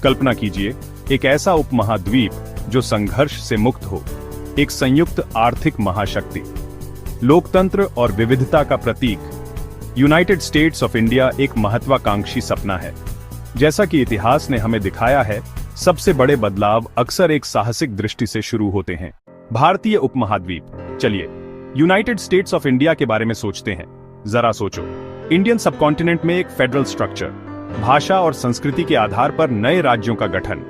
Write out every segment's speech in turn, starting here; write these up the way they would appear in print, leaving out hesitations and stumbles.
कल्पना कीजिए, एक ऐसा उपमहाद्वीप जो संघर्ष से मुक्त हो, एक संयुक्त आर्थिक महाशक्ति, लोकतंत्र और विविधता का प्रतीक। यूनाइटेड स्टेट्स ऑफ इंडिया एक महत्वाकांक्षी सपना है। जैसा कि इतिहास ने हमें दिखाया है, सबसे बड़े बदलाव अक्सर एक साहसिक दृष्टि से शुरू होते हैं। भारतीय उपमहाद्वीप। चलिए यूनाइटेड स्टेट्स ऑफ इंडिया के बारे में सोचते हैं। जरा सोचो, इंडियन सबकॉन्टिनेंट में एक फेडरल स्ट्रक्चर, भाषा और संस्कृति के आधार पर नए राज्यों का गठन,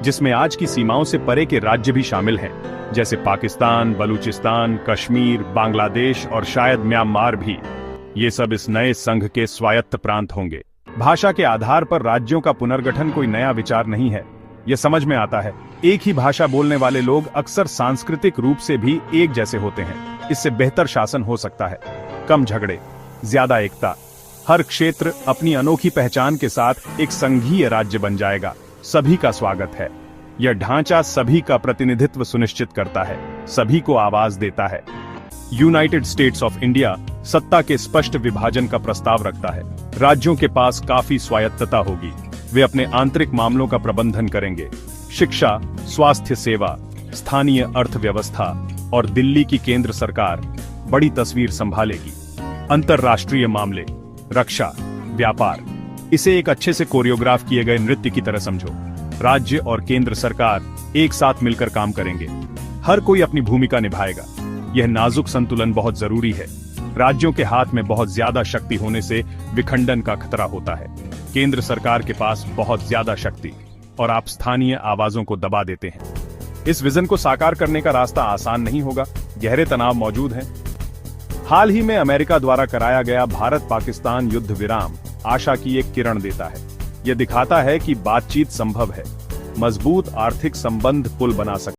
जिसमें आज की सीमाओं से परे के राज्य भी शामिल हैं, जैसे पाकिस्तान, बलूचिस्तान, कश्मीर, बांग्लादेश और शायद म्यांमार भी। ये सब इस नए संघ के स्वायत्त प्रांत होंगे। भाषा के आधार पर राज्यों का पुनर्गठन कोई नया विचार नहीं है। यह समझ में आता है, एक ही भाषा बोलने वाले लोग अक्सर सांस्कृतिक रूप से भी एक जैसे होते हैं। इससे बेहतर शासन हो सकता है, कम झगड़े, ज्यादा एकता। हर क्षेत्र अपनी अनोखी पहचान के साथ एक संघीय राज्य बन जाएगा। सभी का स्वागत है। यह ढांचा सभी का प्रतिनिधित्व सुनिश्चित करता है, सभी को आवाज देता है। यूनाइटेड स्टेट्स ऑफ इंडिया सत्ता के स्पष्ट विभाजन का प्रस्ताव रखता है। राज्यों के पास काफी स्वायत्तता होगी। वे अपने आंतरिक मामलों का प्रबंधन करेंगे। शिक्षा, स्वास्थ्य सेवा, स्थानीय अर्थव्यवस्था और दिल्ली की केंद्र सरकार बड़ी तस्वीर संभालेगी। अंतरराष्ट्रीय मामले, रक्षा, व्यापार, इसे एक अच्छे से कोरियोग्राफ किए गए नृत्य की तरह समझो। राज्य और केंद्र सरकार एक साथ मिलकर काम करेंगे। हर कोई अपनी भूमिका निभाएगा। यह नाजुक संतुलन बहुत जरूरी है। राज्यों के हाथ में बहुत ज्यादा शक्ति होने से विखंडन का खतरा होता है। केंद्र सरकार के पास बहुत ज्यादा शक्ति और आप स्थानीय आवाजों को दबा देते हैं। इस विजन को साकार करने का रास्ता आसान नहीं होगा। गहरे तनाव मौजूद हैं। हाल ही में अमेरिका द्वारा कराया गया भारत पाकिस्तान युद्ध विराम आशा की एक किरण देता है। यह दिखाता है कि बातचीत संभव है। मजबूत आर्थिक संबंध पुल बना सकते हैं।